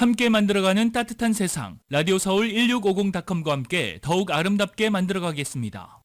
함께 만들어가는 따뜻한 세상, 라디오 서울 1650.com과 함께 더욱 아름답게 만들어가겠습니다.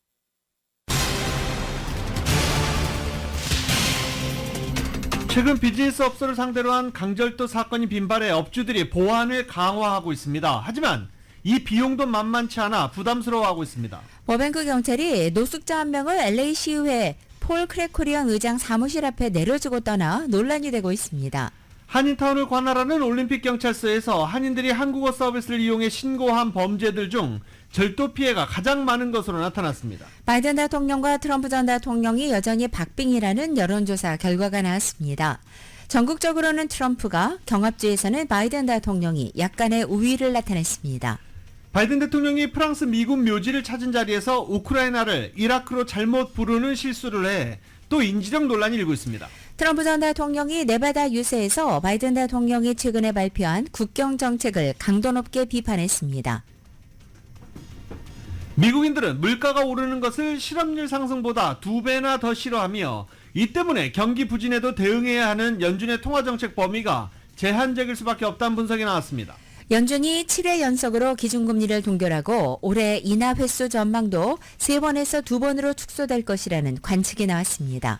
최근 비즈니스 업소를 상대로 한 강절도 사건이 빈발해 업주들이 보안을 강화하고 있습니다. 하지만 이 비용도 만만치 않아 부담스러워하고 있습니다. 버뱅크 경찰이 노숙자 한 명을 LA시의회 폴 크래코리안 의장 사무실 앞에 내려주고 떠나 논란이 되고 있습니다. 한인타운을 관할하는 올림픽 경찰서에서 한인들이 한국어 서비스를 이용해 신고한 범죄들 중 절도 피해가 가장 많은 것으로 나타났습니다. 바이든 대통령과 트럼프 전 대통령이 여전히 박빙이라는 여론조사 결과가 나왔습니다. 전국적으로는 트럼프가, 경합주에서는 바이든 대통령이 약간의 우위를 나타냈습니다. 바이든 대통령이 프랑스 미군 묘지를 찾은 자리에서 우크라이나를 이라크로 잘못 부르는 실수를 해 또 인지적 논란이 일고 있습니다. 트럼프 전 대통령이 네바다 유세에서 바이든 대통령이 최근에 발표한 국경 정책을 강도 높게 비판했습니다. 미국인들은 물가가 오르는 것을 실업률 상승보다 2배나 더 싫어하며 이 때문에 경기 부진에도 대응해야 하는 연준의 통화정책 범위가 제한적일 수밖에 없다는 분석이 나왔습니다. 연준이 7회 연속으로 기준금리를 동결하고 올해 인하 횟수 전망도 3번에서 2번으로 축소될 것이라는 관측이 나왔습니다.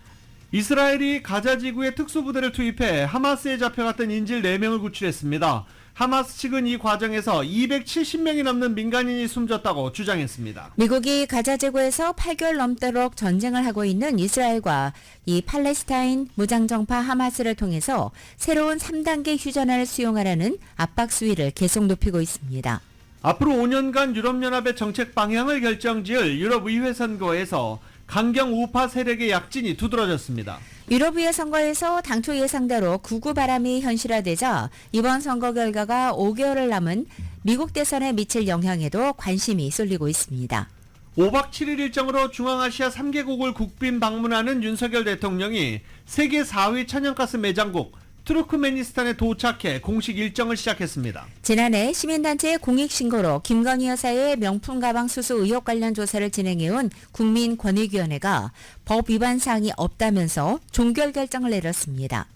이스라엘이 가자 지구에 특수부대를 투입해 하마스에 잡혀갔던 인질 4명을 구출했습니다. 하마스 측은 이 과정에서 270명이 넘는 민간인이 숨졌다고 주장했습니다. 미국이 가자 지구에서 8개월 넘도록 전쟁을 하고 있는 이스라엘과 이 팔레스타인 무장정파 하마스를 통해서 새로운 3단계 휴전을 수용하라는 압박 수위를 계속 높이고 있습니다. 앞으로 5년간 유럽연합의 정책 방향을 결정지을 유럽의회 선거에서 강경 우파 세력의 약진이 두드러졌습니다. 유럽의회 선거에서 당초 예상대로 극우 바람이 현실화되자 이번 선거 결과가 5개월을 남은 미국 대선에 미칠 영향에도 관심이 쏠리고 있습니다. 5박 7일 일정으로 중앙아시아 3개국을 국빈 방문하는 윤석열 대통령이 세계 4위 천연가스 매장국 투르크메니스탄에 도착해 공식 일정을 시작했습니다. 지난해 시민단체의 공익신고로 김건희 여사의 명품 가방 수수 의혹 관련 조사를 진행해온 국민권익위원회가 법 위반 사항이 없다면서 종결 결정을 내렸습니다.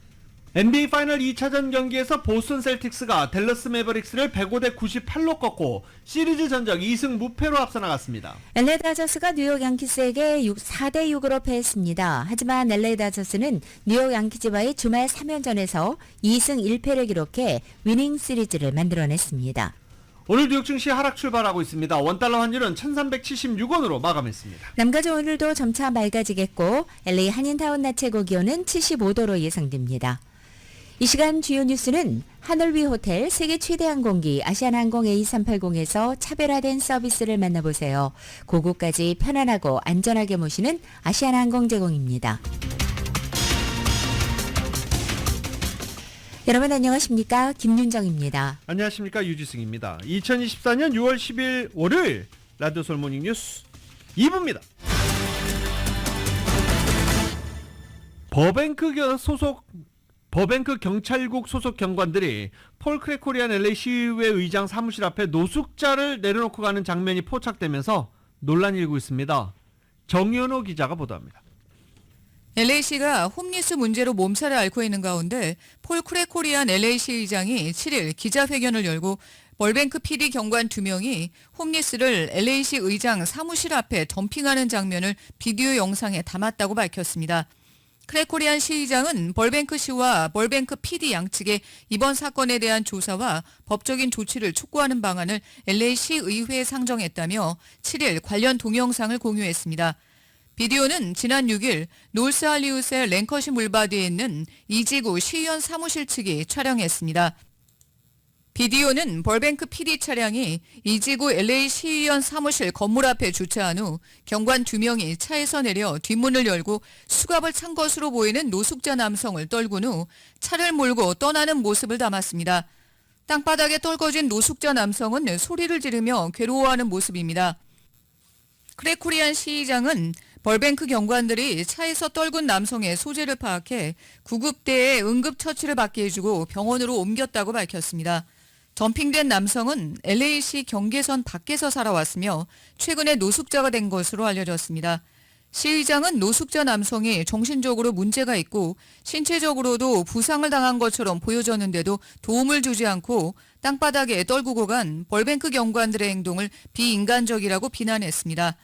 NBA 파이널 2차전 경기에서 보스턴 셀틱스가 댈러스 매버릭스를 105대 98로 꺾고 시리즈 전적 2승 무패로 앞서 나갔습니다. LA 다저스가 뉴욕 양키스에게 4대 6으로 패했습니다. 하지만 LA 다저스는 뉴욕 양키즈와의 주말 3연전에서 2승 1패를 기록해 위닝 시리즈를 만들어냈습니다. 오늘 뉴욕 증시 하락 출발하고 있습니다. 원달러 환율은 1376원으로 마감했습니다. 남가주 오늘도 점차 맑아지겠고 LA 한인타운 낮 최고 기온은 75도로 예상됩니다. 이 시간 주요 뉴스는 하늘 위 호텔 세계 최대 항공기 아시아나항공 A380에서 차별화된 서비스를 만나보세요. 고국까지 편안하고 안전하게 모시는 아시아나항공 제공입니다. 여러분 안녕하십니까? 김윤정입니다. 안녕하십니까? 유지승입니다. 2024년 6월 10일 월요일 라디오 서울 모닝 뉴스 2부입니다. 버뱅크 경찰국 소속 경관들이 폴 크래코리안 LA 시의회 의장 사무실 앞에 노숙자를 내려놓고 가는 장면이 포착되면서 논란이 일고 있습니다. 정연호 기자가 보도합니다. LA시가 홈리스 문제로 몸살을 앓고 있는 가운데 폴 크래코리안 LA시 의장이 7일 기자회견을 열고 벌뱅크 PD 경관 2명이 홈리스를 LA시 의장 사무실 앞에 덤핑하는 장면을 비디오 영상에 담았다고 밝혔습니다. 크래코리안 시의장은 벌뱅크 시와 벌뱅크 PD 양측의 이번 사건에 대한 조사와 법적인 조치를 촉구하는 방안을 LA시 의회에 상정했다며 7일 관련 동영상을 공유했습니다. 비디오는 지난 6일 노스 할리우드의 랭커시 물바디에 있는 이지구 시의원 사무실 측이 촬영했습니다. 비디오는 벌뱅크 PD 차량이 이지구 LA 시의원 사무실 건물 앞에 주차한 후 경관 2명이 차에서 내려 뒷문을 열고 수갑을 찬 것으로 보이는 노숙자 남성을 떨군 후 차를 몰고 떠나는 모습을 담았습니다. 땅바닥에 떨궈진 노숙자 남성은 소리를 지르며 괴로워하는 모습입니다. 크래코리안 시의장은 벌뱅크 경관들이 차에서 떨군 남성의 소재를 파악해 구급대에 응급처치를 받게 해주고 병원으로 옮겼다고 밝혔습니다. 덤핑된 남성은 LA시 경계선 밖에서 살아왔으며 최근에 노숙자가 된 것으로 알려졌습니다. 시 의장은 노숙자 남성이 정신적으로 문제가 있고 신체적으로도 부상을 당한 것처럼 보여졌는데도 도움을 주지 않고 땅바닥에 떨구고 간 벌뱅크 경관들의 행동을 비인간적이라고 비난했습니다.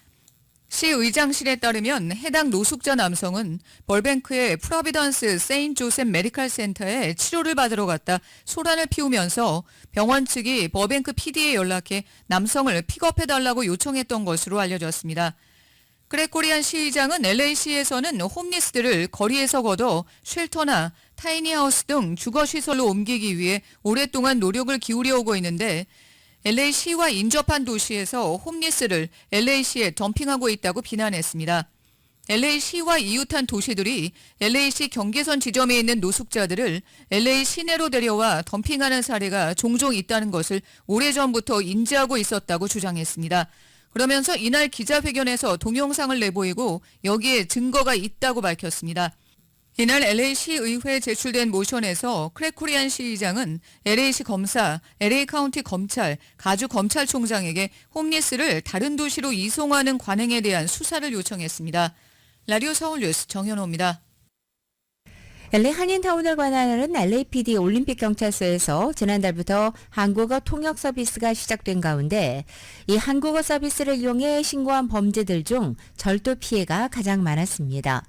시 의장실에 따르면 해당 노숙자 남성은 벌뱅크의 프로비던스 세인트 조셉 메디컬 센터에 치료를 받으러 갔다 소란을 피우면서 병원 측이 벌뱅크 PD에 연락해 남성을 픽업해달라고 요청했던 것으로 알려졌습니다. 크레코리안 시의장은 LA시에서는 홈리스들을 거리에서 걷어 쉘터나 타이니하우스 등 주거시설로 옮기기 위해 오랫동안 노력을 기울여 오고 있는데 LA시와 인접한 도시에서 홈리스를 LA시에 덤핑하고 있다고 비난했습니다. LA시와 이웃한 도시들이 LA시 경계선 지점에 있는 노숙자들을 LA 시내로 데려와 덤핑하는 사례가 종종 있다는 것을 오래전부터 인지하고 있었다고 주장했습니다. 그러면서 이날 기자회견에서 동영상을 내보이고 여기에 증거가 있다고 밝혔습니다. 이날 LA시 의회에 제출된 모션에서 크레코리안 시의장은 LA시 검사, LA 카운티 검찰, 가주 검찰총장에게 홈리스를 다른 도시로 이송하는 관행에 대한 수사를 요청했습니다. 라디오 서울 뉴스 정현호입니다. LA 한인타운을 관할하는 LAPD 올림픽 경찰서에서 지난달부터 한국어 통역 서비스가 시작된 가운데 이 한국어 서비스를 이용해 신고한 범죄들 중 절도 피해가 가장 많았습니다.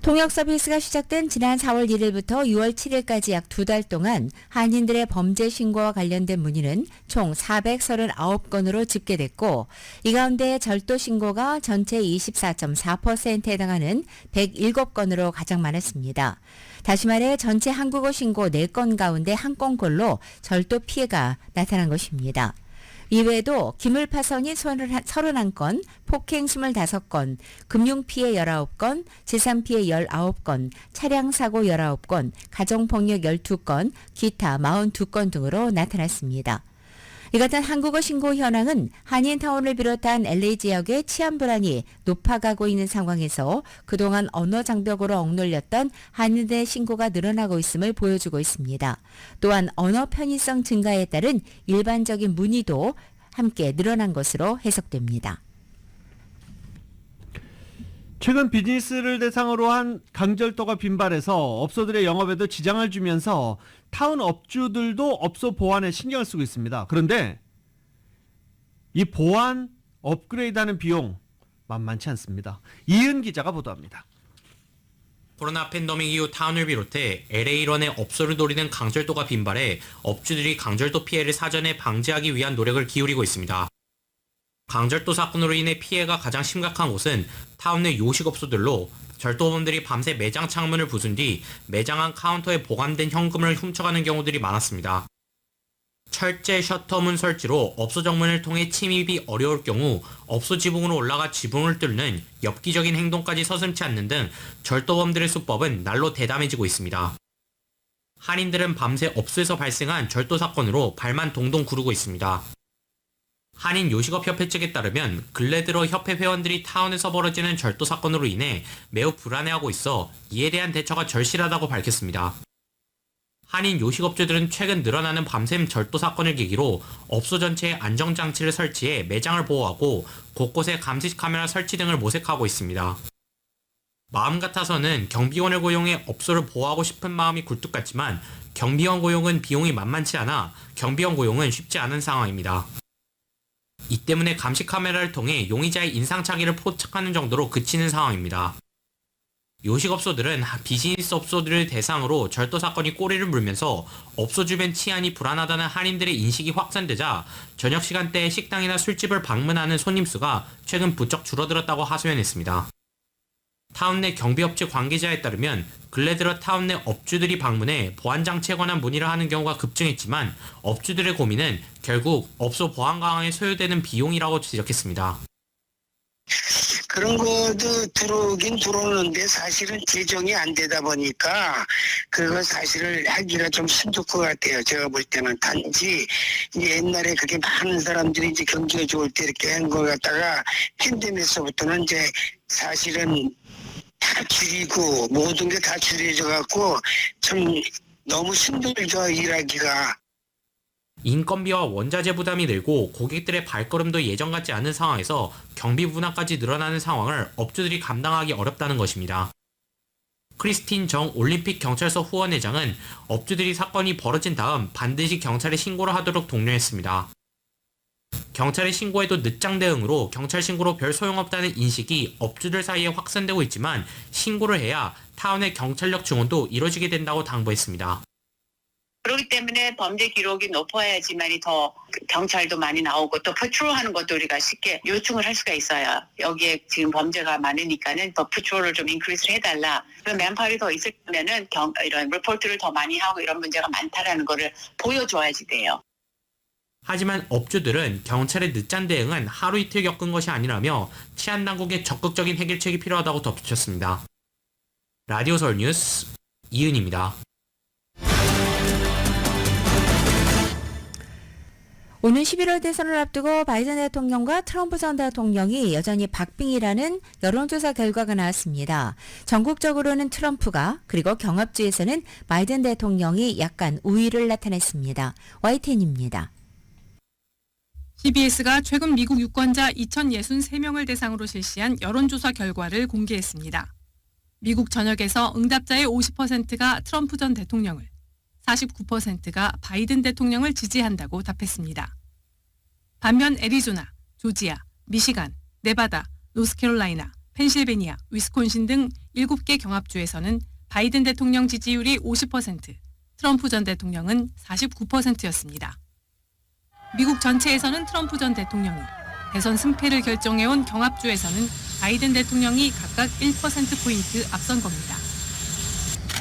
통역 서비스가 시작된 지난 4월 1일부터 6월 7일까지 약 2달 동안 한인들의 범죄 신고와 관련된 문의는 총 439건으로 집계됐고 이 가운데 절도 신고가 전체 24.4%에 해당하는 107건으로 가장 많았습니다. 다시 말해 전체 한국어 신고 4건 가운데 1건꼴로 절도 피해가 나타난 것입니다. 이외에도 기물파손이 31건, 폭행 25건, 금융피해 19건, 재산피해 19건, 차량사고 19건, 가정폭력 12건, 기타 42건 등으로 나타났습니다. 이 같은 한국어 신고 현황은 한인타운을 비롯한 LA 지역의 치안 불안이 높아가고 있는 상황에서 그동안 언어 장벽으로 억눌렸던 한인들의 신고가 늘어나고 있음을 보여주고 있습니다. 또한 언어 편의성 증가에 따른 일반적인 문의도 함께 늘어난 것으로 해석됩니다. 최근 비즈니스를 대상으로 한 강절도가 빈발해서 업소들의 영업에도 지장을 주면서 타운 업주들도 업소 보안에 신경을 쓰고 있습니다. 그런데 이 보안 업그레이드하는 비용 만만치 않습니다. 이은 기자가 보도합니다. 코로나 팬데믹 이후 타운을 비롯해 LA런의 업소를 노리는 강절도가 빈발해 업주들이 강절도 피해를 사전에 방지하기 위한 노력을 기울이고 있습니다. 강절도 사건으로 인해 피해가 가장 심각한 곳은 타운 내 요식업소들로 절도범들이 밤새 매장 창문을 부순 뒤 매장 안 카운터에 보관된 현금을 훔쳐가는 경우들이 많았습니다. 철제 셔터문 설치로 업소 정문을 통해 침입이 어려울 경우 업소 지붕으로 올라가 지붕을 뚫는 엽기적인 행동까지 서슴지 않는 등 절도범들의 수법은 날로 대담해지고 있습니다. 한인들은 밤새 업소에서 발생한 절도 사건으로 발만 동동 구르고 있습니다. 한인 요식업협회 측에 따르면 근래 들어 협회 회원들이 타운에서 벌어지는 절도 사건으로 인해 매우 불안해하고 있어 이에 대한 대처가 절실하다고 밝혔습니다. 한인 요식업주들은 최근 늘어나는 밤샘 절도 사건을 계기로 업소 전체에 안정장치를 설치해 매장을 보호하고 곳곳에 감시 카메라 설치 등을 모색하고 있습니다. 마음 같아서는 경비원을 고용해 업소를 보호하고 싶은 마음이 굴뚝 같지만 경비원 고용은 비용이 만만치 않아 경비원 고용은 쉽지 않은 상황입니다. 이 때문에 감시 카메라를 통해 용의자의 인상착의를 포착하는 정도로 그치는 상황입니다. 요식업소들은 비즈니스 업소들을 대상으로 절도 사건이 꼬리를 물면서 업소 주변 치안이 불안하다는 한인들의 인식이 확산되자 저녁 시간대에 식당이나 술집을 방문하는 손님 수가 최근 부쩍 줄어들었다고 하소연했습니다. 타운 내 경비업체 관계자에 따르면 근래 들어 타운 내 업주들이 방문해 보안장치에 관한 문의를 하는 경우가 급증했지만 업주들의 고민은 결국 업소 보안 강화에 소요되는 비용이라고 지적했습니다. 그런 것도 들어오긴 들어오는데 사실은 재정이 안 되다 보니까 그거 사실을 하기가 좀 힘들 것 같아요. 제가 볼 때는 단지 이제 옛날에 그렇게 많은 사람들이 이제 경기가 좋을 때 이렇게 한 거 갖다가 팬데믹서부터는 이제 사실은 다 줄이고 모든 게 다 줄여져 갖고 참 너무 힘들죠 일하기가. 인건비와 원자재 부담이 늘고 고객들의 발걸음도 예전 같지 않은 상황에서 경비 부담까지 늘어나는 상황을 업주들이 감당하기 어렵다는 것입니다. 크리스틴 정 올림픽 경찰서 후원회장은 업주들이 사건이 벌어진 다음 반드시 경찰에 신고를 하도록 독려했습니다. 경찰에 신고해도 늦장 대응으로 경찰 신고로 별 소용없다는 인식이 업주들 사이에 확산되고 있지만 신고를 해야 타운의 경찰력 증원도 이뤄지게 된다고 당부했습니다. 그렇기 때문에 범죄 기록이 높아야지만이 더 경찰도 많이 나오고 또 패트롤하는 것도 우리가 쉽게 요청을 할 수가 있어요. 여기에 지금 범죄가 많으니까는 더 패트롤을 좀 인크리스를 해달라. 그럼 맨파워가 더 있으면은 이런 리포트를 더 많이 하고 이런 문제가 많다라는 거를 보여줘야지 돼요. 하지만 업주들은 경찰의 늦장 대응은 하루 이틀 겪은 것이 아니라며 치안당국의 적극적인 해결책이 필요하다고 덧붙였습니다. 라디오 서울 뉴스 이은입니다. 오는 11월 대선을 앞두고 바이든 대통령과 트럼프 전 대통령이 여전히 박빙이라는 여론조사 결과가 나왔습니다. 전국적으로는 트럼프가 그리고 경합주에서는 바이든 대통령이 약간 우위를 나타냈습니다. YTN입니다. CBS가 최근 미국 유권자 2,063명을 대상으로 실시한 여론조사 결과를 공개했습니다. 미국 전역에서 응답자의 50%가 트럼프 전 대통령을, 49%가 바이든 대통령을 지지한다고 답했습니다. 반면 애리조나, 조지아, 미시간, 네바다, 노스캐롤라이나, 펜실베니아, 위스콘신 등 7개 경합주에서는 바이든 대통령 지지율이 50%, 트럼프 전 대통령은 49%였습니다. 미국 전체에서는 트럼프 전 대통령이, 대선 승패를 결정해온 경합주에서는 바이든 대통령이 각각 1%포인트 앞선 겁니다.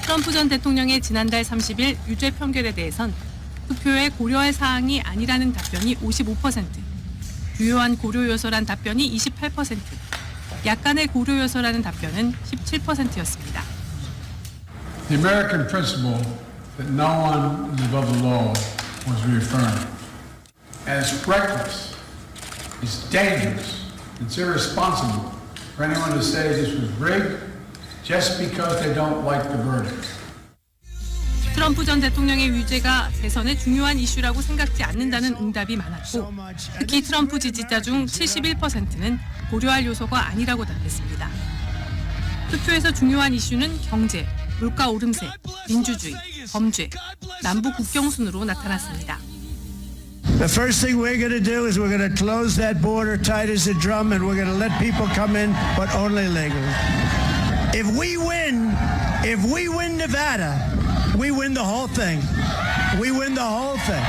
트럼프 전 대통령의 지난달 30일 유죄 판결에 대해선 투표에 고려할 사항이 아니라는 답변이 55%, 유효한 고려 요소란 답변이 28%, 약간의 고려 요소라는 답변은 17%였습니다. The American principle that no one is above the law was reaffirmed. As reckless, it's dangerous, it's irresponsible for anyone to say this was rigged just because they don't like the verdict. 트럼프 전 대통령의 유죄가 대선의 중요한 이슈라고 생각지 않는다는 응답이 많았고, 특히 트럼프 지지자 중 71%는 고려할 요소가 아니라고 답했습니다. 투표에서 중요한 이슈는 경제, 물가 오름세, 민주주의, 범죄, 남북 국경 순으로 나타났습니다. The first thing we're going to do is we're going to close that border tight as a drum and we're going to let people come in, but only legally. If we win Nevada, we win the whole thing. We win the whole thing.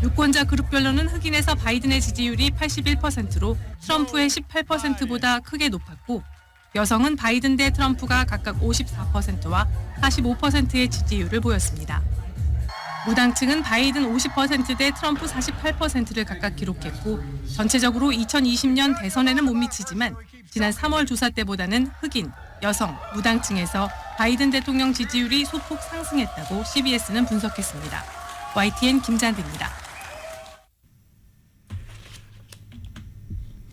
유권자 그룹별로는 흑인에서 바이든의 지지율이 81%로 트럼프의 18%보다 크게 높았고, 여성은 바이든 대 트럼프가 각각 54%와 45%의 지지율을 보였습니다. 무당층은 바이든 50%대 트럼프 48%를 각각 기록했고, 전체적으로 2020년 대선에는 못 미치지만 지난 3월 조사 때보다는 흑인, 여성, 무당층에서 바이든 대통령 지지율이 소폭 상승했다고 CBS는 분석했습니다. YTN 김잔디입니다.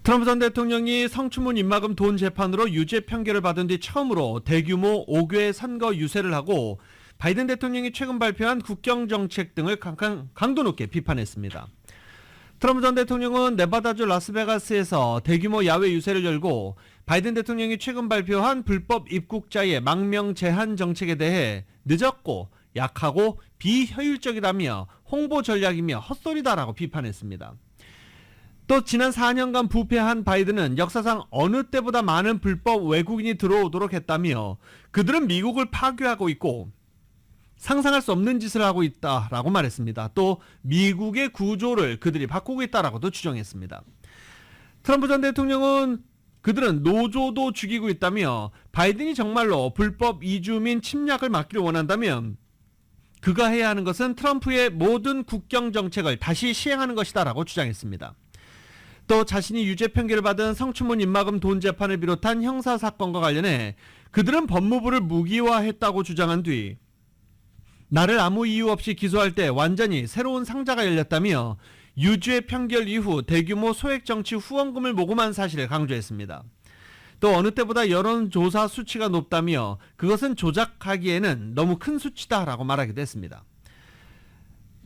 트럼프 전 대통령이 성추문 입막음 돈 재판으로 유죄 판결을 받은 뒤 처음으로 대규모 5개 선거 유세를 하고, 바이든 대통령이 최근 발표한 국경정책 등을 강도 높게 비판했습니다. 트럼프 전 대통령은 네바다주 라스베가스에서 대규모 야외 유세를 열고, 바이든 대통령이 최근 발표한 불법 입국자의 망명 제한 정책에 대해 늦었고 약하고 비효율적이다며 홍보 전략이며 헛소리다라고 비판했습니다. 또 지난 4년간 부패한 바이든은 역사상 어느 때보다 많은 불법 외국인이 들어오도록 했다며, 그들은 미국을 파괴하고 있고 상상할 수 없는 짓을 하고 있다라고 말했습니다. 또 미국의 구조를 그들이 바꾸고 있다라고도 주장했습니다. 트럼프 전 대통령은 그들은 노조도 죽이고 있다며, 바이든이 정말로 불법 이주민 침략을 막기를 원한다면 그가 해야 하는 것은 트럼프의 모든 국경 정책을 다시 시행하는 것이다라고 주장했습니다. 또 자신이 유죄 판결을 받은 성추문 입막음 돈 재판을 비롯한 형사 사건과 관련해 그들은 법무부를 무기화했다고 주장한 뒤, 나를 아무 이유 없이 기소할 때 완전히 새로운 상자가 열렸다며 유죄 판결 이후 대규모 소액 정치 후원금을 모금한 사실을 강조했습니다. 또 어느 때보다 여론조사 수치가 높다며 그것은 조작하기에는 너무 큰 수치다라고 말하기도 했습니다.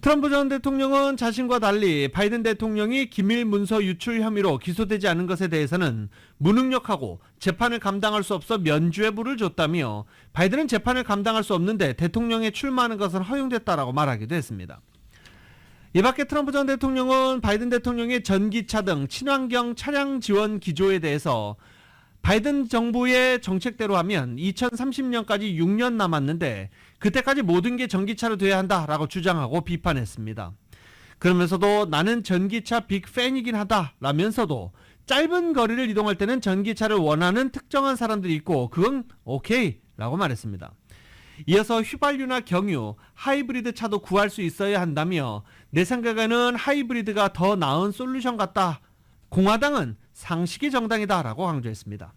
트럼프 전 대통령은 자신과 달리 바이든 대통령이 기밀 문서 유출 혐의로 기소되지 않은 것에 대해서는 무능력하고 재판을 감당할 수 없어 면죄부를 줬다며 바이든은 재판을 감당할 수 없는데 대통령에 출마하는 것은 허용됐다라고 말하기도 했습니다. 이 밖에 트럼프 전 대통령은 바이든 대통령의 전기차 등 친환경 차량 지원 기조에 대해서 바이든 정부의 정책대로 하면 2030년까지 6년 남았는데 그때까지 모든 게 전기차로 돼야 한다라고 주장하고 비판했습니다. 그러면서도 나는 전기차 빅팬이긴 하다라면서도 짧은 거리를 이동할 때는 전기차를 원하는 특정한 사람들이 있고 그건 오케이 라고 말했습니다. 이어서 휘발유나 경유, 하이브리드 차도 구할 수 있어야 한다며 내 생각에는 하이브리드가 더 나은 솔루션 같다. 공화당은 상식의 정당이다 라고 강조했습니다.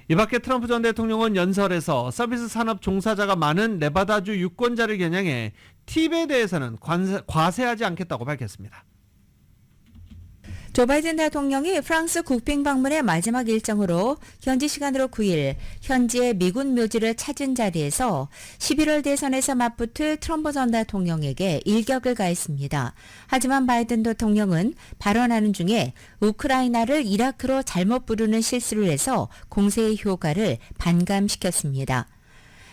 이 밖에 트럼프 전 대통령은 연설에서 서비스 산업 종사자가 많은 네바다주 유권자를 겨냥해 팁에 대해서는 과세하지 않겠다고 밝혔습니다. 조 바이든 대통령이 프랑스 국빈 방문의 마지막 일정으로 현지 시간으로 9일 현지의 미군 묘지를 찾은 자리에서 11월 대선에서 맞붙을 트럼프 전 대통령에게 일격을 가했습니다. 하지만 바이든 대통령은 발언하는 중에 우크라이나를 이라크로 잘못 부르는 실수를 해서 공세의 효과를 반감시켰습니다.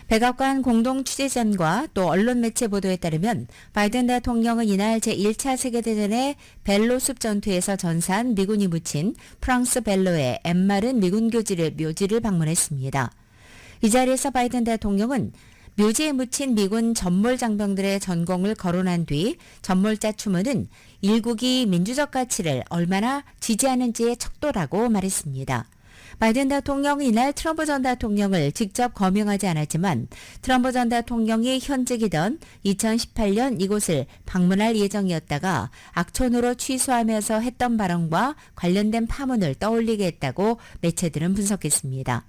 백악관 공동 취재전과 또 언론 매체 보도에 따르면 바이든 대통령은 이날 제1차 세계대전의 벨로숲 전투에서 전사한 미군이 묻힌 프랑스 벨로의 엠마른 미군 묘지를 방문했습니다. 이 자리에서 바이든 대통령은 묘지에 묻힌 미군 전몰 장병들의 전공을 거론한 뒤 전몰자 추모는 일국이 민주적 가치를 얼마나 지지하는지의 척도라고 말했습니다. 바이든 대통령은 이날 트럼프 전 대통령을 직접 거명하지 않았지만 트럼프 전 대통령이 현직이던 2018년 이곳을 방문할 예정이었다가 악천후로 취소하면서 했던 발언과 관련된 파문을 떠올리게 했다고 매체들은 분석했습니다.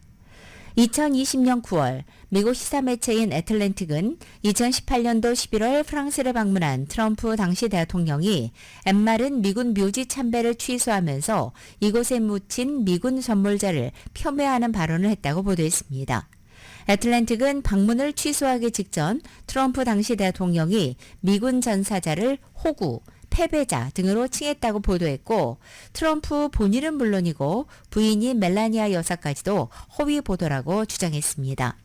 2020년 9월 미국 시사 매체인 애틀랜틱은 2018년도 11월 프랑스를 방문한 트럼프 당시 대통령이 엠마른 미군 묘지 참배를 취소하면서 이곳에 묻힌 미군 전몰자를 폄훼하는 발언을 했다고 보도했습니다. 애틀랜틱은 방문을 취소하기 직전 트럼프 당시 대통령이 미군 전사자를 호구, 패배자 등으로 칭했다고 보도했고 트럼프 본인은 물론이고 부인인 멜라니아 여사까지도 허위 보도라고 주장했습니다.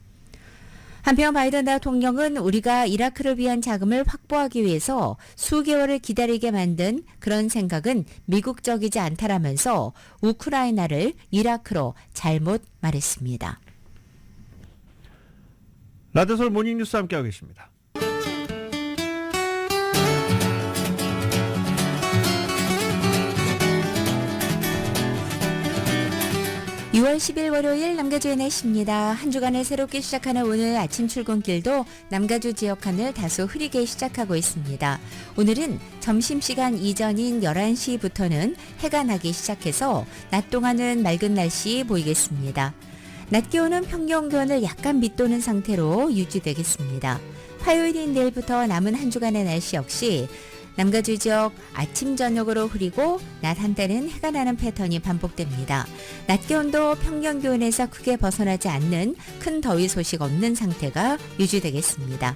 한편 바이든 대통령은 우리가 이라크를 위한 자금을 확보하기 위해서 수개월을 기다리게 만든 그런 생각은 미국적이지 않다라면서 우크라이나를 이라크로 잘못 말했습니다. 라디오 서울 모닝뉴스 함께하고 계십니다. 6월 10일 월요일 남가주의 날씨입니다. 한 주간을 새롭게 시작하는 오늘 아침 출근길도 남가주 지역 하늘 다소 흐리게 시작하고 있습니다. 오늘은 점심시간 이전인 11시부터는 해가 나기 시작해서 낮 동안은 맑은 날씨 보이겠습니다. 낮 기온은 평균 기온을 약간 밑도는 상태로 유지되겠습니다. 화요일인 내일부터 남은 한 주간의 날씨 역시 남가주 지역 아침 저녁으로 흐리고 낮 한때는 해가 나는 패턴이 반복됩니다. 낮 기온도 평년 기온에서 크게 벗어나지 않는 큰 더위 소식 없는 상태가 유지되겠습니다.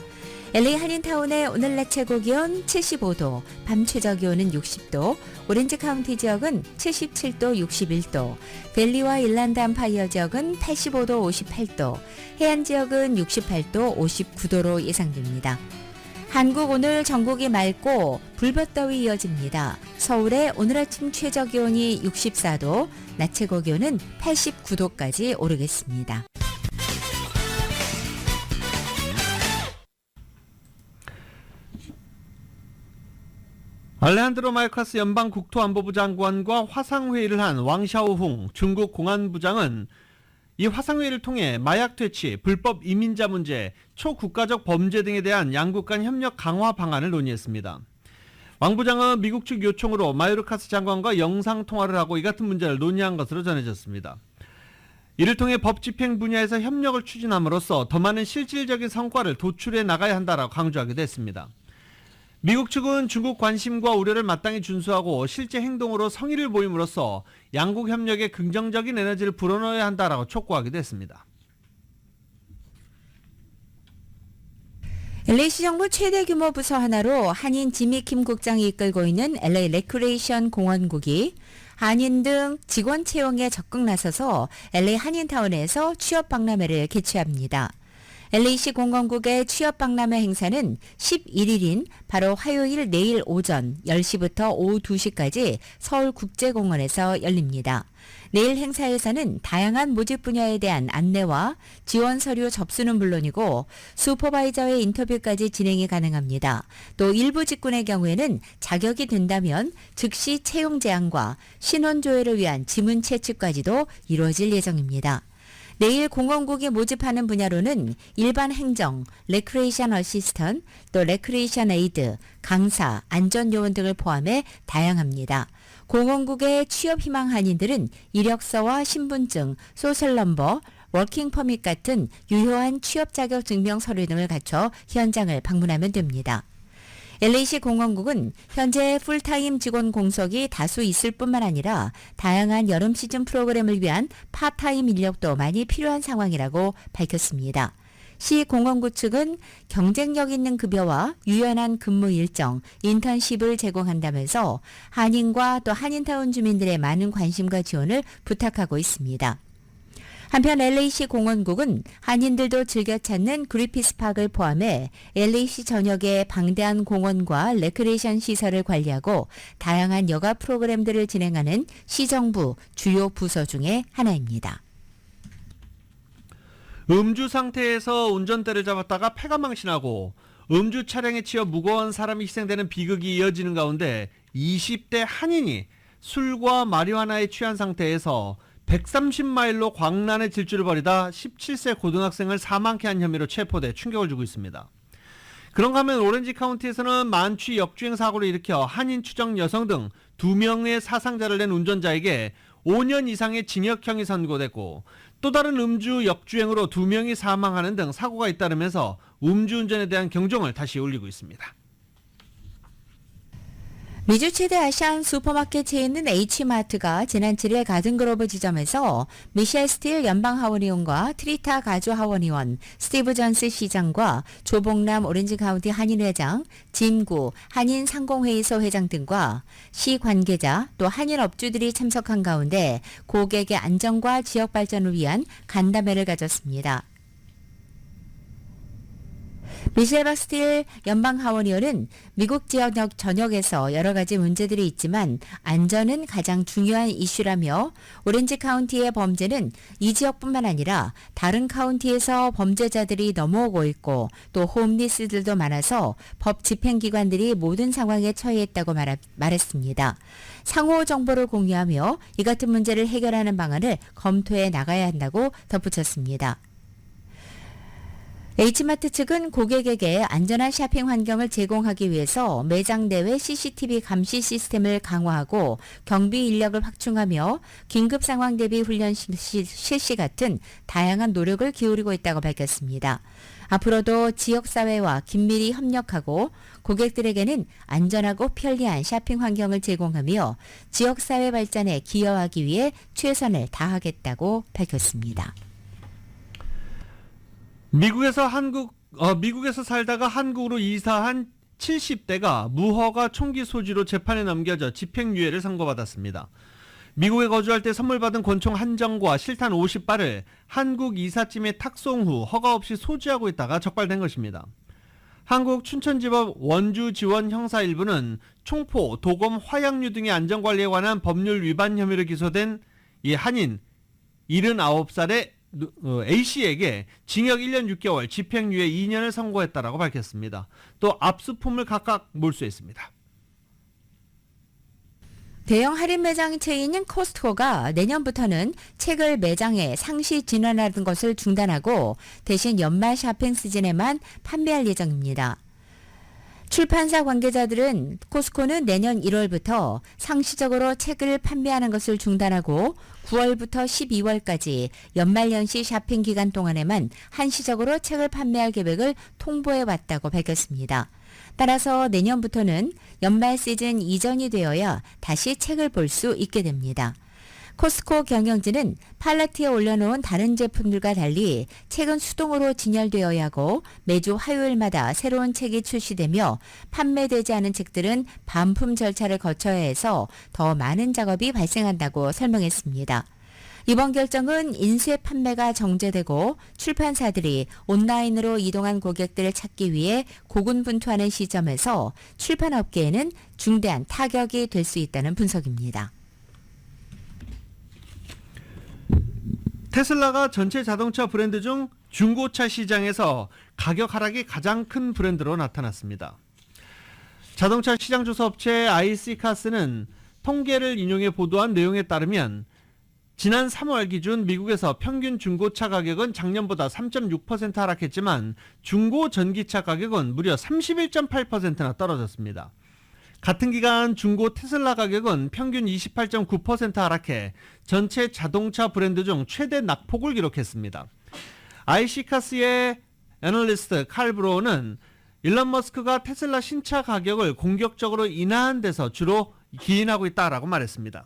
LA 한인타운의 오늘 낮 최고 기온 75도, 밤 최저 기온은 60도, 오렌지 카운티 지역은 77도, 61도, 밸리와 일란드 암파이어 지역은 85도, 58도, 해안 지역은 68도, 59도로 예상됩니다. 한국 오늘 전국이 맑고 불볕더위 이어집니다. 서울의 오늘 아침 최저 기온이 64도, 낮 최고 기온은 89도까지 오르겠습니다. 알레한드로 마요카스 연방 국토안보부 장관과 화상회의를 한 왕샤오홍 중국 공안부장은 이 화상회의를 통해 마약 퇴치, 불법 이민자 문제, 초국가적 범죄 등에 대한 양국 간 협력 강화 방안을 논의했습니다. 왕 부장은 미국 측 요청으로 마요르카스 장관과 영상통화를 하고 이 같은 문제를 논의한 것으로 전해졌습니다. 이를 통해 법 집행 분야에서 협력을 추진함으로써 더 많은 실질적인 성과를 도출해 나가야 한다라고 강조하기도 했습니다. 미국 측은 중국 관심과 우려를 마땅히 준수하고 실제 행동으로 성의를 보임으로써 양국 협력에 긍정적인 에너지를 불어넣어야 한다라고 촉구하기도 했습니다. LA시 정부 최대 규모 부서 하나로 한인 지미킴 국장이 이끌고 있는 LA 레크레이션 공원국이 한인 등 직원 채용에 적극 나서서 LA 한인타운에서 취업 박람회를 개최합니다. LA시 공원국의 취업 박람회 행사는 11일인 바로 화요일 내일 오전 10시부터 오후 2시까지 서울국제공원에서 열립니다. 내일 행사에서는 다양한 모집 분야에 대한 안내와 지원 서류 접수는 물론이고 슈퍼바이저의 인터뷰까지 진행이 가능합니다. 또 일부 직군의 경우에는 자격이 된다면 즉시 채용 제안과 신원 조회를 위한 지문 채취까지도 이루어질 예정입니다. 내일 공원국이 모집하는 분야로는 일반 행정, 레크레이션 어시스턴트, 또 레크레이션 에이드, 강사, 안전요원 등을 포함해 다양합니다. 공원국의 취업 희망 한인들은 이력서와 신분증, 소셜 넘버, 워킹 퍼밋 같은 유효한 취업 자격 증명 서류 등을 갖춰 현장을 방문하면 됩니다. LA시 공원국은 현재 풀타임 직원 공석이 다수 있을 뿐만 아니라 다양한 여름 시즌 프로그램을 위한 파타임 인력도 많이 필요한 상황이라고 밝혔습니다. 시 공원국 측은 경쟁력 있는 급여와 유연한 근무 일정, 인턴십을 제공한다면서 한인과 또 한인타운 주민들의 많은 관심과 지원을 부탁하고 있습니다. 한편 LA시 공원국은 한인들도 즐겨 찾는 그리피스 파크를 포함해 LA시 전역의 방대한 공원과 레크레이션 시설을 관리하고 다양한 여가 프로그램들을 진행하는 시정부 주요 부서 중에 하나입니다. 음주 상태에서 운전대를 잡았다가 폐가 망신하고 음주 차량에 치여 무거운 사람이 희생되는 비극이 이어지는 가운데 20대 한인이 술과 마리화나에 취한 상태에서 130마일로 광란의 질주를 벌이다 17세 고등학생을 사망케 한 혐의로 체포돼 충격을 주고 있습니다. 그런가 하면 오렌지 카운티에서는 만취 역주행 사고를 일으켜 한인 추정 여성 등 2명의 사상자를 낸 운전자에게 5년 이상의 징역형이 선고됐고 또 다른 음주 역주행으로 2명이 사망하는 등 사고가 잇따르면서 음주운전에 대한 경종을 다시 울리고 있습니다. 미주 최대 아시안 슈퍼마켓 체인인 H마트가 지난 7일 가든그로브 지점에서 미셸 스틸 연방하원의원과 트리타 가주 하원의원, 스티브 존스 시장과 조봉남 오렌지 카운티 한인회장, 짐구 한인상공회의소 회장 등과 시 관계자 또 한인 업주들이 참석한 가운데 고객의 안전과 지역 발전을 위한 간담회를 가졌습니다. 미셸 박스틸 연방하원의원은 미국 지역 전역에서 여러 가지 문제들이 있지만 안전은 가장 중요한 이슈라며 오렌지 카운티의 범죄는 이 지역뿐만 아니라 다른 카운티에서 범죄자들이 넘어오고 있고 또 홈리스들도 많아서 법 집행기관들이 모든 상황에 처해있다고 말했습니다. 상호 정보를 공유하며 이 같은 문제를 해결하는 방안을 검토해 나가야 한다고 덧붙였습니다. H마트 측은 고객에게 안전한 쇼핑 환경을 제공하기 위해서 매장 내외 CCTV 감시 시스템을 강화하고 경비 인력을 확충하며 긴급 상황 대비 훈련 실시 같은 다양한 노력을 기울이고 있다고 밝혔습니다. 앞으로도 지역사회와 긴밀히 협력하고 고객들에게는 안전하고 편리한 쇼핑 환경을 제공하며 지역사회 발전에 기여하기 위해 최선을 다하겠다고 밝혔습니다. 미국에서 살다가 한국으로 이사한 70대가 무허가 총기 소지로 재판에 넘겨져 집행유예를 선고받았습니다. 미국에 거주할 때 선물 받은 권총 한 정과 실탄 50발을 한국 이삿짐에 탁송 후 허가 없이 소지하고 있다가 적발된 것입니다. 한국 춘천지법 원주지원 형사 1부는 총포, 도검, 화약류 등의 안전관리에 관한 법률 위반 혐의로 기소된 이 한인 79살의 A씨에게 징역 1년 6개월, 집행유예 2년을 선고했다라고 밝혔습니다. 또 압수품을 각각 몰수했습니다. 대형 할인 매장 체인인 코스트코가 내년부터는 책을 매장에 상시 진열하는 것을 중단하고 대신 연말 쇼핑 시즌에만 판매할 예정입니다. 출판사 관계자들은 코스트코는 내년 1월부터 상시적으로 책을 판매하는 것을 중단하고 9월부터 12월까지 연말연시 쇼핑 기간 동안에만 한시적으로 책을 판매할 계획을 통보해왔다고 밝혔습니다. 따라서 내년부터는 연말 시즌 이전이 되어야 다시 책을 볼 수 있게 됩니다. 코스코 경영진은 팔레트에 올려놓은 다른 제품들과 달리 책은 수동으로 진열되어야 하고 매주 화요일마다 새로운 책이 출시되며 판매되지 않은 책들은 반품 절차를 거쳐야 해서 더 많은 작업이 발생한다고 설명했습니다. 이번 결정은 인쇄 판매가 정제되고 출판사들이 온라인으로 이동한 고객들을 찾기 위해 고군분투하는 시점에서 출판업계에는 중대한 타격이 될 수 있다는 분석입니다. 테슬라가 전체 자동차 브랜드 중 중고차 시장에서 가격 하락이 가장 큰 브랜드로 나타났습니다. 자동차 시장 조사 업체 IC카스는 통계를 인용해 보도한 내용에 따르면 지난 3월 기준 미국에서 평균 중고차 가격은 작년보다 3.6% 하락했지만 중고 전기차 가격은 무려 31.8%나 떨어졌습니다. 같은 기간 중고 테슬라 가격은 평균 28.9% 하락해 전체 자동차 브랜드 중 최대 낙폭을 기록했습니다. IC카스의 애널리스트 칼 브로우는 일론 머스크가 테슬라 신차 가격을 공격적으로 인하한 데서 주로 기인하고 있다라고 말했습니다.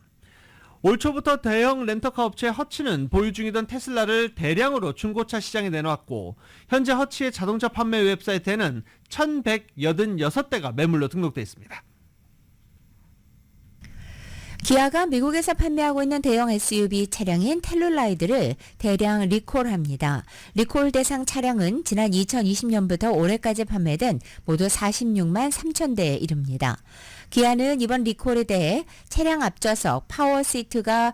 올 초부터 대형 렌터카 업체 허츠는 보유 중이던 테슬라를 대량으로 중고차 시장에 내놓았고 현재 허츠의 자동차 판매 웹사이트에는 1186대가 매물로 등록되어 있습니다. 기아가 미국에서 판매하고 있는 대형 SUV 차량인 텔룰라이드를 대량 리콜합니다. 리콜 대상 차량은 지난 2020년부터 올해까지 판매된 모두 46만 3천 대에 이릅니다. 기아는 이번 리콜에 대해 차량 앞좌석 파워 시트가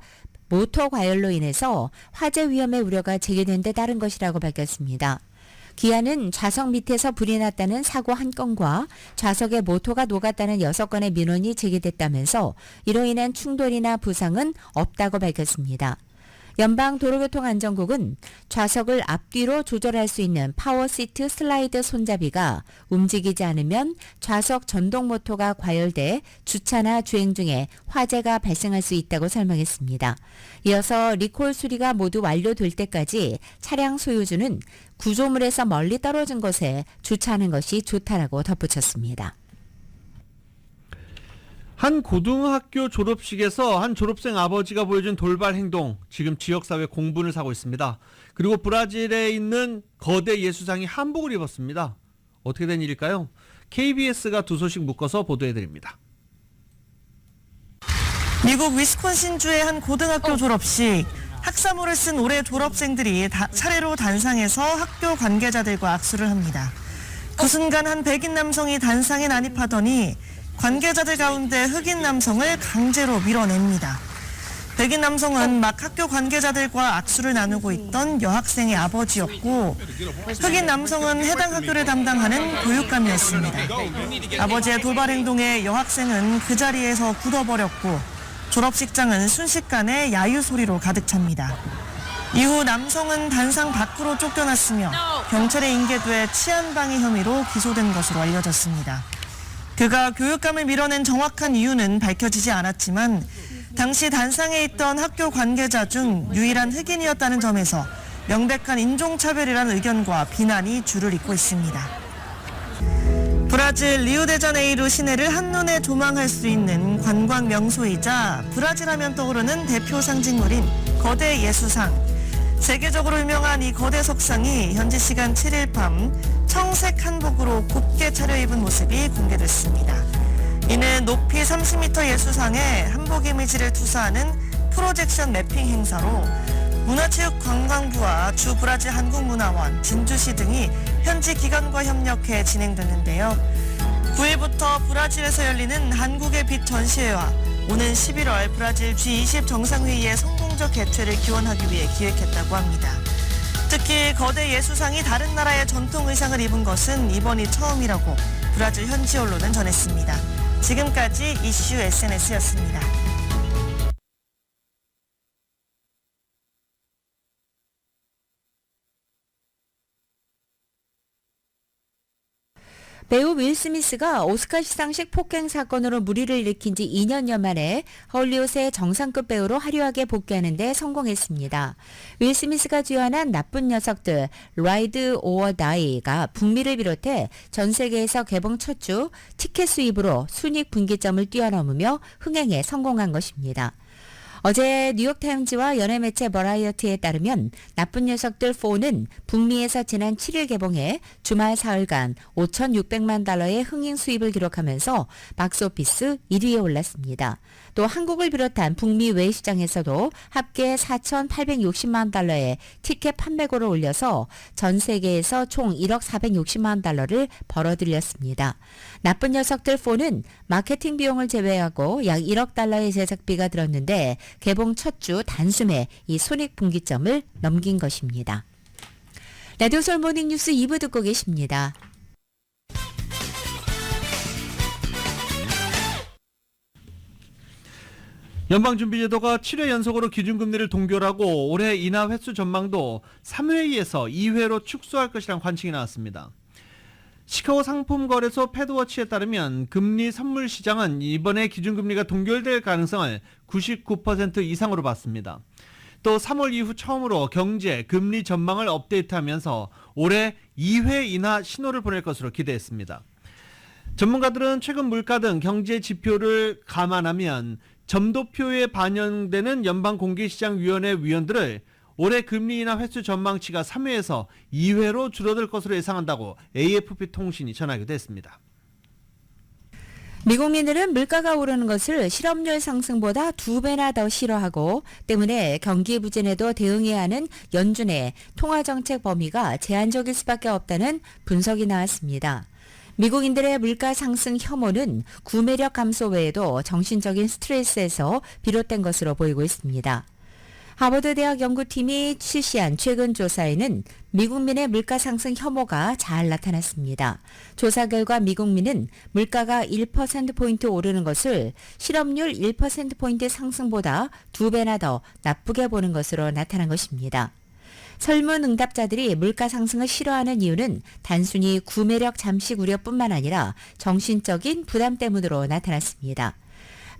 모터 과열로 인해서 화재 위험의 우려가 제기된 데 따른 것이라고 밝혔습니다. 기아는 좌석 밑에서 불이 났다는 사고 1건과 좌석의 모터가 녹았다는 6건의 민원이 제기됐다면서 이로 인한 충돌이나 부상은 없다고 밝혔습니다. 연방도로교통안전국은 좌석을 앞뒤로 조절할 수 있는 파워시트 슬라이드 손잡이가 움직이지 않으면 좌석 전동 모터가 과열돼 주차나 주행 중에 화재가 발생할 수 있다고 설명했습니다. 이어서 리콜 수리가 모두 완료될 때까지 차량 소유주는 구조물에서 멀리 떨어진 곳에 주차하는 것이 좋다라고 덧붙였습니다. 한 고등학교 졸업식에서 한 졸업생 아버지가 보여준 돌발 행동, 지금 지역사회 공분을 사고 있습니다. 그리고 브라질에 있는 거대 예수상이 한복을 입었습니다. 어떻게 된 일일까요? KBS가 두 소식 묶어서 보도해드립니다. 미국 위스콘신주의 한 고등학교 졸업식, 학사모를 쓴 올해 졸업생들이 차례로 단상에서 학교 관계자들과 악수를 합니다. 그 순간 한 백인 남성이 단상에 난입하더니 관계자들 가운데 흑인 남성을 강제로 밀어냅니다. 백인 남성은 막 학교 관계자들과 악수를 나누고 있던 여학생의 아버지였고 흑인 남성은 해당 학교를 담당하는 교육감이었습니다. 아버지의 돌발 행동에 여학생은 그 자리에서 굳어버렸고 졸업식장은 순식간에 야유 소리로 가득 찹니다. 이후 남성은 단상 밖으로 쫓겨났으며 경찰에 인계돼 치안방해 혐의로 기소된 것으로 알려졌습니다. 그가 교육감을 밀어낸 정확한 이유는 밝혀지지 않았지만 당시 단상에 있던 학교 관계자 중 유일한 흑인이었다는 점에서 명백한 인종차별이라는 의견과 비난이 줄을 잇고 있습니다. 브라질 리우데자네이루 시내를 한눈에 조망할 수 있는 관광 명소이자 브라질 하면 떠오르는 대표 상징물인 거대 예수상. 세계적으로 유명한 이 거대 석상이 현지 시간 7일 밤 청색 한복으로 곱게 차려입은 모습이 공개됐습니다. 이는 높이 30m 예수상에 한복 이미지를 투사하는 프로젝션 매핑 행사로 문화체육관광부와 주 브라질 한국문화원, 진주시 등이 현지 기관과 협력해 진행됐는데요. 9일부터 브라질에서 열리는 한국의 빛 전시회와 오는 11월 브라질 G20 정상회의의 성공적 개최를 기원하기 위해 기획했다고 합니다. 특히 거대 예수상이 다른 나라의 전통 의상을 입은 것은 이번이 처음이라고 브라질 현지 언론은 전했습니다. 지금까지 이슈 SNS였습니다. 배우 윌 스미스가 오스카 시상식 폭행 사건으로 물의를 일으킨 지 2년여 만에 헐리우드의 정상급 배우로 화려하게 복귀하는 데 성공했습니다. 윌 스미스가 주연한 나쁜 녀석들 라이드 오어 다이가 북미를 비롯해 전 세계에서 개봉 첫 주 티켓 수입으로 순익 분기점을 뛰어넘으며 흥행에 성공한 것입니다. 어제 뉴욕타임즈와 연예매체 버라이어티에 따르면 나쁜 녀석들 4는 북미에서 지난 7일 개봉해 주말 사흘간 5,600만 달러의 흥행 수입을 기록하면서 박스오피스 1위에 올랐습니다. 또 한국을 비롯한 북미 외 시장에서도 합계 4,860만 달러의 티켓 판매고를 올려서 전 세계에서 총 1억 460만 달러를 벌어들였습니다. 나쁜 녀석들 4는 마케팅 비용을 제외하고 약 1억 달러의 제작비가 들었는데 개봉 첫 주 단숨에 이 손익분기점을 넘긴 것입니다. 라디오 서울 모닝뉴스 2부 듣고 계십니다. 연방준비제도가 7회 연속으로 기준금리를 동결하고 올해 인하 횟수 전망도 3회에서 2회로 축소할 것이란 관측이 나왔습니다. 시카고 상품거래소 패드워치에 따르면 금리 선물 시장은 이번에 기준금리가 동결될 가능성을 99% 이상으로 봤습니다. 또 3월 이후 처음으로 경제, 금리 전망을 업데이트하면서 올해 2회 인하 신호를 보낼 것으로 기대했습니다. 전문가들은 최근 물가 등 경제 지표를 감안하면 점도표에 반영되는 연방공개시장위원회 위원들을 올해 금리 인하 횟수 전망치가 3회에서 2회로 줄어들 것으로 예상한다고 AFP 통신이 전하기도 했습니다. 미국민들은 물가가 오르는 것을 실업률 상승보다 2배나 더 싫어하고 때문에 경기 부진에도 대응해야 하는 연준의 통화정책 범위가 제한적일 수밖에 없다는 분석이 나왔습니다. 미국인들의 물가 상승 혐오는 구매력 감소 외에도 정신적인 스트레스에서 비롯된 것으로 보이고 있습니다. 하버드 대학 연구팀이 실시한 최근 조사에는 미국민의 물가 상승 혐오가 잘 나타났습니다. 조사 결과 미국민은 물가가 1%포인트 오르는 것을 실업률 1%포인트 상승보다 2배나 더 나쁘게 보는 것으로 나타난 것입니다. 설문 응답자들이 물가 상승을 싫어하는 이유는 단순히 구매력 잠식 우려뿐만 아니라 정신적인 부담 때문으로 나타났습니다.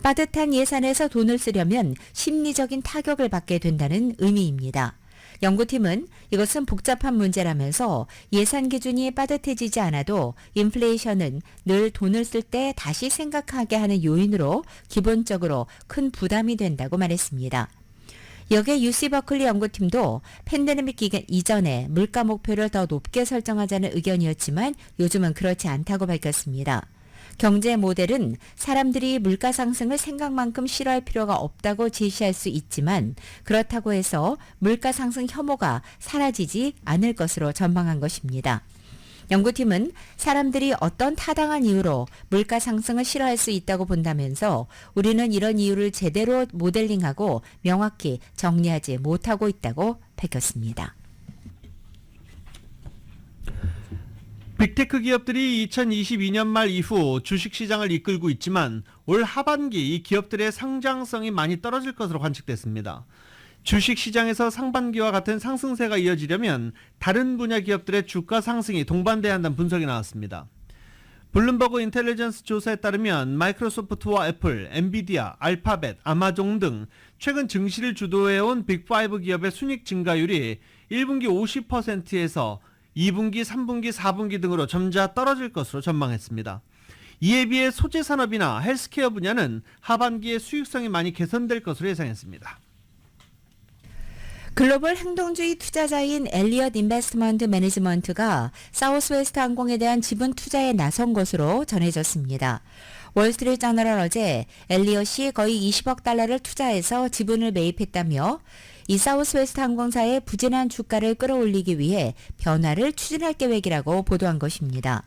빠듯한 예산에서 돈을 쓰려면 심리적인 타격을 받게 된다는 의미입니다. 연구팀은 이것은 복잡한 문제라면서 예산 기준이 빠듯해지지 않아도 인플레이션은 늘 돈을 쓸 때 다시 생각하게 하는 요인으로 기본적으로 큰 부담이 된다고 말했습니다. 여기에 UC 버클리 연구팀도 팬데믹 기간 이전에 물가 목표를 더 높게 설정하자는 의견이었지만 요즘은 그렇지 않다고 밝혔습니다. 경제 모델은 사람들이 물가 상승을 생각만큼 싫어할 필요가 없다고 제시할 수 있지만 그렇다고 해서 물가 상승 혐오가 사라지지 않을 것으로 전망한 것입니다. 연구팀은 사람들이 어떤 타당한 이유로 물가 상승을 싫어할 수 있다고 본다면서 우리는 이런 이유를 제대로 모델링하고 명확히 정리하지 못하고 있다고 밝혔습니다. 빅테크 기업들이 2022년 말 이후 주식시장을 이끌고 있지만 올 하반기 이 기업들의 상장성이 많이 떨어질 것으로 관측됐습니다. 주식시장에서 상반기와 같은 상승세가 이어지려면 다른 분야 기업들의 주가 상승이 동반돼야 한다는 분석이 나왔습니다. 블룸버그 인텔리전스 조사에 따르면 마이크로소프트와 애플, 엔비디아, 알파벳, 아마존 등 최근 증시를 주도해온 빅5 기업의 순이익 증가율이 1분기 50%에서 2분기, 3분기, 4분기 등으로 점차 떨어질 것으로 전망했습니다. 이에 비해 소재산업이나 헬스케어 분야는 하반기에 수익성이 많이 개선될 것으로 예상했습니다. 글로벌 행동주의 투자자인 엘리엇 인베스트먼트 매니지먼트가 사우스웨스트 항공에 대한 지분 투자에 나선 것으로 전해졌습니다. 월스트리트 저널은 어제 엘리엇이 거의 20억 달러를 투자해서 지분을 매입했다며 이 사우스웨스트 항공사의 부진한 주가를 끌어올리기 위해 변화를 추진할 계획이라고 보도한 것입니다.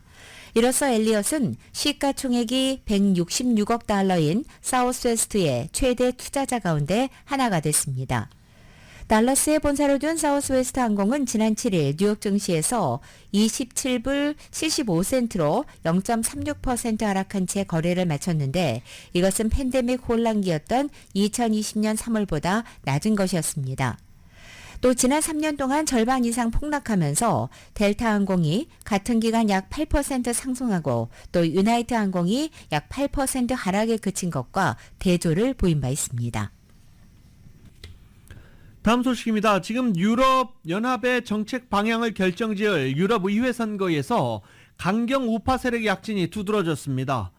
이로써 엘리엇은 시가총액이 166억 달러인 사우스웨스트의 최대 투자자 가운데 하나가 됐습니다. 달러스에 본사를 둔 사우스웨스트 항공은 지난 7일 뉴욕 증시에서 27불 75센트로 0.36% 하락한 채 거래를 마쳤는데 이것은 팬데믹 혼란기였던 2020년 3월보다 낮은 것이었습니다. 또 지난 3년 동안 절반 이상 폭락하면서 델타 항공이 같은 기간 약 8% 상승하고 또 유나이트 항공이 약 8% 하락에 그친 것과 대조를 보인 바 있습니다. 다음 소식입니다. 지금 유럽 연합의 정책 방향을 결정지을 유럽 의회 선거에서 강경 우파 세력의 약진이 두드러졌습니다.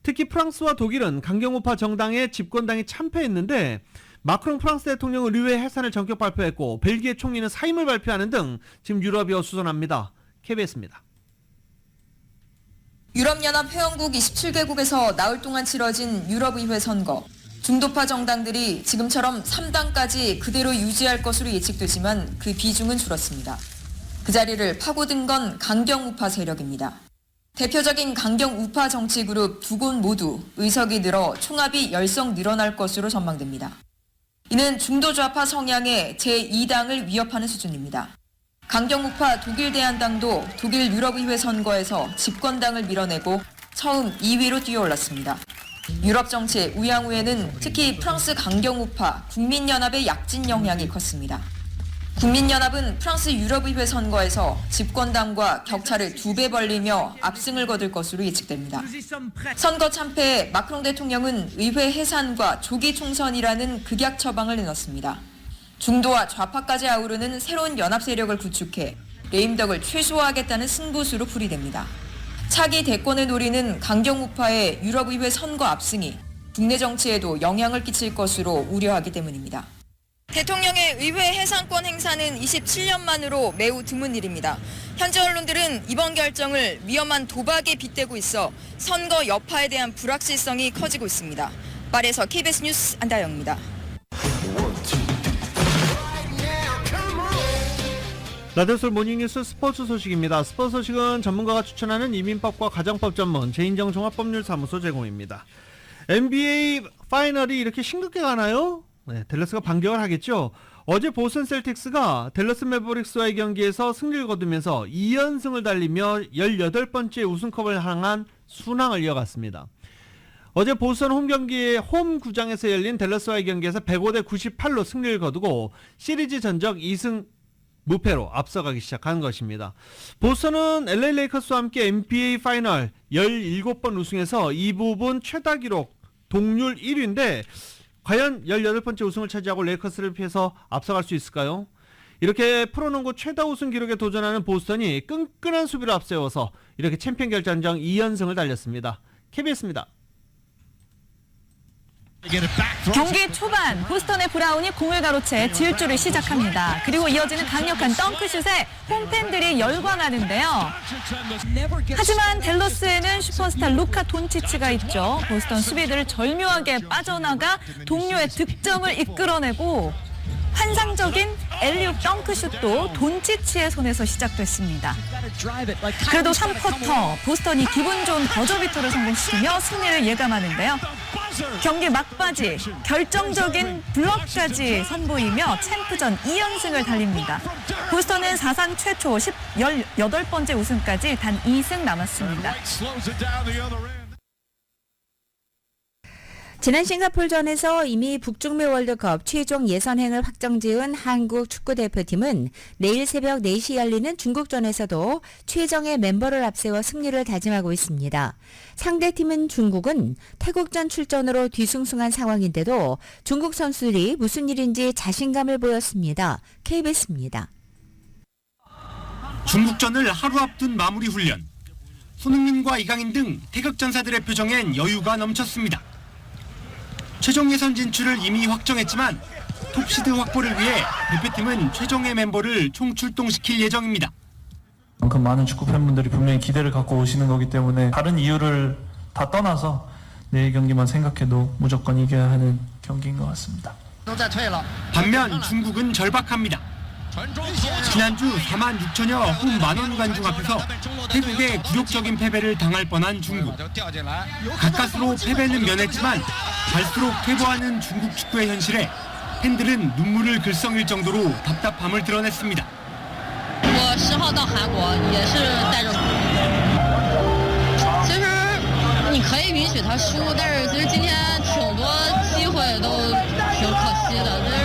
특히 프랑스와 독일은 강경 우파 정당의 집권당이 참패했는데 마크롱 프랑스 대통령은 의회 해산을 전격 발표했고 벨기에 총리는 사임을 발표하는 등 지금 유럽이 어수선합니다. KBS입니다. 유럽연합 회원국 27개국에서 나흘 동안 치러진 유럽의회 선거. 중도파 정당들이 지금처럼 3당까지 그대로 유지할 것으로 예측되지만 그 비중은 줄었습니다. 그 자리를 파고든 건 강경우파 세력입니다. 대표적인 강경우파 정치그룹 두 곳 모두 의석이 늘어 총합이 10석 늘어날 것으로 전망됩니다. 이는 중도좌파 성향의 제2당을 위협하는 수준입니다. 강경우파 독일 대한당도 독일 유럽의회 선거에서 집권당을 밀어내고 처음 2위로 뛰어올랐습니다. 유럽 정치의 우양우에는 특히 프랑스 강경우파 국민연합의 약진 영향이 컸습니다. 국민연합은 프랑스 유럽의회 선거에서 집권당과 격차를 2배 벌리며 압승을 거둘 것으로 예측됩니다. 선거 참패에 마크롱 대통령은 의회 해산과 조기 총선이라는 극약 처방을 내놨습니다. 중도와 좌파까지 아우르는 새로운 연합 세력을 구축해 레임덕을 최소화하겠다는 승부수로 풀이됩니다. 차기 대권을 노리는 강경우파의 유럽의회 선거 압승이 국내 정치에도 영향을 끼칠 것으로 우려하기 때문입니다. 대통령의 의회 해산권 행사는 27년 만으로 매우 드문 일입니다. 현재 언론들은 이번 결정을 위험한 도박에 빗대고 있어 선거 여파에 대한 불확실성이 커지고 있습니다. 말에서 KBS 뉴스 안다영입니다. 라디오솔 모닝뉴스 스포츠 소식입니다. 스포츠 소식은 전문가가 추천하는 이민법과 가정법 전문 제인정 종합법률사무소 제공입니다. NBA 파이널이 이렇게 싱겁게 가나요? 네, 댈러스가 반격을 하겠죠. 어제 보스턴 셀틱스가 댈러스 매버릭스와의 경기에서 승리를 거두면서 2연승을 달리며 18번째 우승컵을 향한 순항을 이어갔습니다. 어제 보스턴 홈 구장에서 열린 댈러스와의 경기에서 105대 98로 승리를 거두고 시리즈 전적 2승 무패로 앞서가기 시작한 것입니다. 보스턴은 LA 레이커스와 함께 NBA 파이널 17번 우승해서 이 부분 최다 기록 동률 1위인데 과연 18번째 우승을 차지하고 레이커스를 피해서 앞서갈 수 있을까요? 이렇게 프로농구 최다 우승 기록에 도전하는 보스턴이 끈끈한 수비를 앞세워서 이렇게 챔피언 결정전 2연승을 달렸습니다. KBS입니다. 경기 초반 보스턴의 브라운이 공을 가로채 질주를 시작합니다. 그리고 이어지는 강력한 덩크슛에 홈팬들이 열광하는데요. 하지만 댈러스에는 슈퍼스타 루카 돈치치가 있죠. 보스턴 수비들을 절묘하게 빠져나가 동료의 득점을 이끌어내고 환상적인 엘리웁 덩크슛도 돈치치의 손에서 시작됐습니다. 그래도 3쿼터 보스턴이 기분 좋은 버저비터를 성공시키며 승리를 예감하는 경기 막바지 결정적인 블럭까지 선보이며 챔프전 2연승을 달립니다. 보스턴은 사상 최초 18번째 우승까지 단 2승 남았습니다. 지난 싱가포르전에서 이미 북중미 월드컵 최종 예선행을 확정지은 한국 축구대표팀은 내일 새벽 4시 열리는 중국전에서도 최정예 멤버를 앞세워 승리를 다짐하고 있습니다. 상대팀은 중국은 태국전 출전으로 뒤숭숭한 상황인데도 중국 선수들이 무슨 일인지 자신감을 보였습니다. KBS입니다. 중국전을 하루 앞둔 마무리 훈련. 손흥민과 이강인 등 태극전사들의 표정엔 여유가 넘쳤습니다. 최종 예선 진출을 이미 확정했지만 톱시드 확보를 위해 대표팀은 최종의 멤버를 총출동시킬 예정입니다. 그만큼 많은 축구 팬분들이 분명히 기대를 갖고 오시는 거기 때문에 다른 이유를 다 떠나서 내일 경기만 생각해도 무조건 이겨야 하는 경기인 것 같습니다. 반면 중국은 절박합니다. 지난주 4만 6천여 홈 만원 관중 앞에서 태국의 굴욕적인 패배를 당할 뻔한 중국. 가까스로 패배는 면했지만 갈수록 퇴보하는 중국 축구의 현실에 팬들은 눈물을 글썽일 정도로 답답함을 드러냈습니다. 我10号到韩国也是带着其实你可以允许他输但是其实今天挺多机会都挺可惜的但是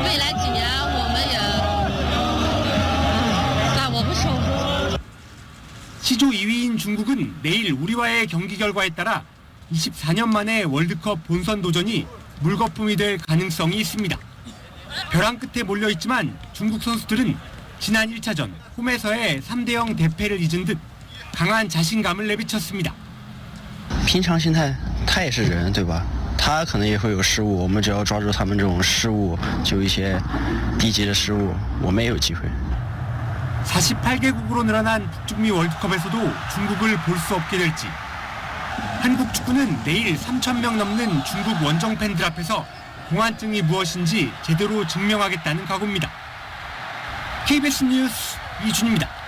未来几年我们也我不说 시조 2위인 중국은 내일 우리와의 경기 결과에 따라 24년 만에 월드컵 본선 도전이 물거품이 될 가능성이 있습니다. 벼랑 끝에 몰려있지만 중국 선수들은 지난 1차전 홈에서의 3대0 대패를 잊은 듯 강한 자신감을 내비쳤습니다. 平常心态他也是人对吧他他可能也会有失误，我们只要抓住他们这种失误，就一些低级的失误，我们也有机会。 48개국으로 늘어난 북중미 월드컵에서도 중국을 볼 수 없게 될지 한국 축구는 내일 3,000명 넘는 중국 원정 팬들 앞에서 공안증이 무엇인지 제대로 증명하겠다는 각오입니다. KBS 뉴스 이준입니다.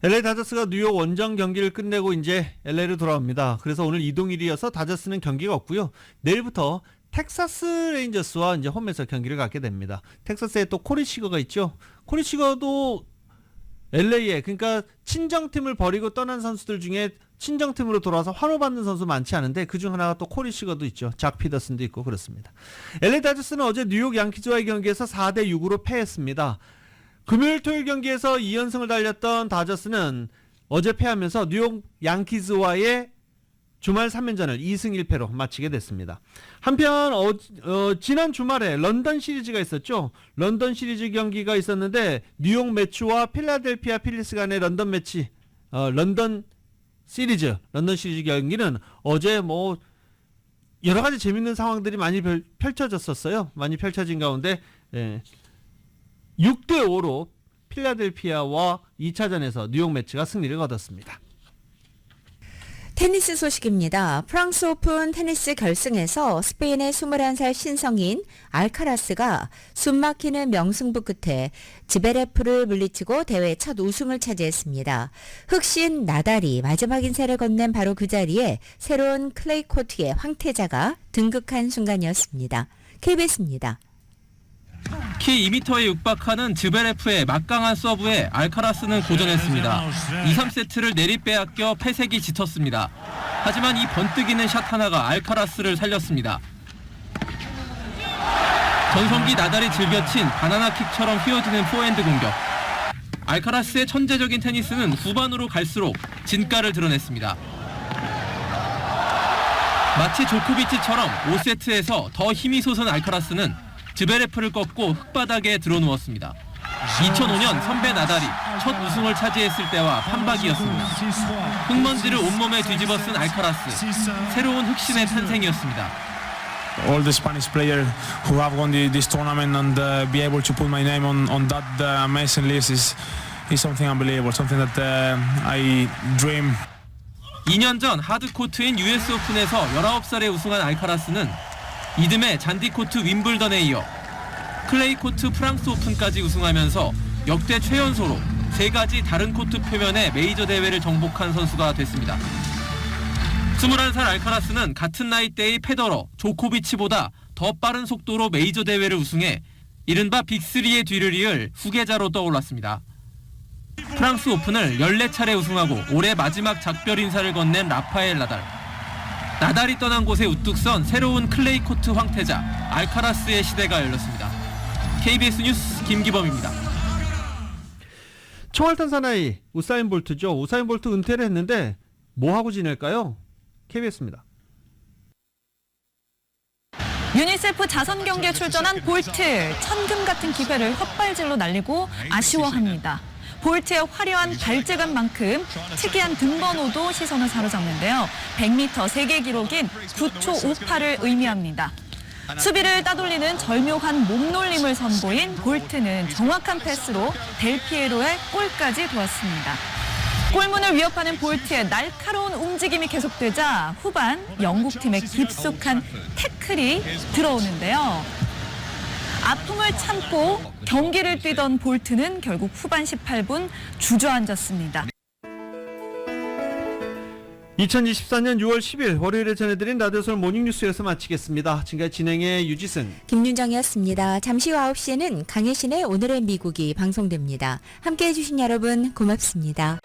LA 다저스가 뉴욕 원정 경기를 끝내고 이제 LA로 돌아옵니다. 그래서 오늘 이동일이어서 다저스는 경기가 없고요. 내일부터 텍사스 레인저스와 이제 홈에서 경기를 갖게 됩니다. 텍사스에 또 코리 시거가 있죠. 코리 시거도 LA에, 그러니까 친정팀을 버리고 떠난 선수들 중에 친정팀으로 돌아와서 환호받는 선수 많지 않은데 그중 하나가 또 코리 시거도 있죠. 작 피더슨도 있고 그렇습니다. LA 다저스는 어제 뉴욕 양키즈와의 경기에서 4대6으로 패했습니다. 금요일 토요일 경기에서 2연승을 달렸던 다저스는 어제 패하면서 뉴욕 양키즈와의 주말 3연전을 2승 1패로 마치게 됐습니다. 한편 지난 주말에 런던 시리즈가 있었죠. 런던 시리즈 경기가 있었는데 뉴욕 매츠와 필라델피아 필리스 간의 런던 시리즈 경기는 어제 뭐 여러 가지 재밌는 상황들이 많이 펼쳐졌었어요. 많이 펼쳐진 가운데 6대5로 필라델피아와 2차전에서 뉴욕 매츠가 승리를 거뒀습니다. 테니스 소식입니다. 프랑스 오픈 테니스 결승에서 스페인의 21살 신성인 알카라스가 숨막히는 명승부 끝에 지베레프를 물리치고 대회 첫 우승을 차지했습니다. 흑신 나달이 마지막 인사를 건넨 바로 그 자리에 새로운 클레이 코트의 황태자가 등극한 순간이었습니다. KBS입니다. 키 2m에 육박하는 즈베레프의 막강한 서브에 알카라스는 고전했습니다. 2, 3세트를 내리 빼앗겨 패색이 짙었습니다. 하지만 이 번뜩이는 샷 하나가 알카라스를 살렸습니다. 전성기 나달이 즐겨친 바나나킥처럼 휘어지는 포핸드 공격. 알카라스의 천재적인 테니스는 후반으로 갈수록 진가를 드러냈습니다. 마치 조코비치처럼 5세트에서 더 힘이 솟은 알카라스는 즈베레프를 꺾고 흙바닥에 드러누웠습니다. 2005년 선배 나달이 첫 우승을 차지했을 때와 판박이었습니다. 흙먼지를 온몸에 뒤집어 쓴 알카라스, 새로운 흑신의 탄생이었습니다. All the Spanish players who have won this tournament and be able to put my name on that amazing list is something unbelievable, something that I dream. 2년 전 하드코트인 US 오픈에서 19살에 우승한 알카라스는 이듬해 잔디코트 윈블던에 이어 클레이코트 프랑스 오픈까지 우승하면서 역대 최연소로 3가지 다른 코트 표면의 메이저 대회를 정복한 선수가 됐습니다. 21살 알카라스는 같은 나이대의 페더러, 조코비치보다 더 빠른 속도로 메이저 대회를 우승해 이른바 빅3의 뒤를 이을 후계자로 떠올랐습니다. 프랑스 오픈을 14차례 우승하고 올해 마지막 작별 인사를 건넨 라파엘 나달. 나달이 떠난 곳에 우뚝 선 새로운 클레이 코트 황태자 알카라스의 시대가 열렸습니다. KBS 뉴스 김기범입니다. 총알탄 사나이 우사인 볼트죠. 우사인 볼트 은퇴를 했는데 뭐 하고 지낼까요? KBS입니다. 유니세프 자선 경기에 출전한 볼트, 천금 같은 기회를 헛발질로 날리고 아쉬워합니다. 볼트의 화려한 발재간만큼 특이한 등번호도 시선을 사로잡는데요. 100m 세계 기록인 9초 58을 의미합니다. 수비를 따돌리는 절묘한 몸놀림을 선보인 볼트는 정확한 패스로 델피에로의 골까지 도왔습니다. 골문을 위협하는 볼트의 날카로운 움직임이 계속되자 후반 영국팀의 깊숙한 태클이 들어오는데요. 아픔을 참고 경기를 뛰던 볼트는 결국 후반 18분 주저앉았습니다. 2024년 6월 10일 월요일에 전해드린 라디오서울 모닝뉴스에서 마치겠습니다. 지금까지 진행의 유지승, 김윤정이었습니다. 잠시 후 9시에는 강혜신의 오늘의 미국이 방송됩니다. 함께해 주신 여러분 고맙습니다.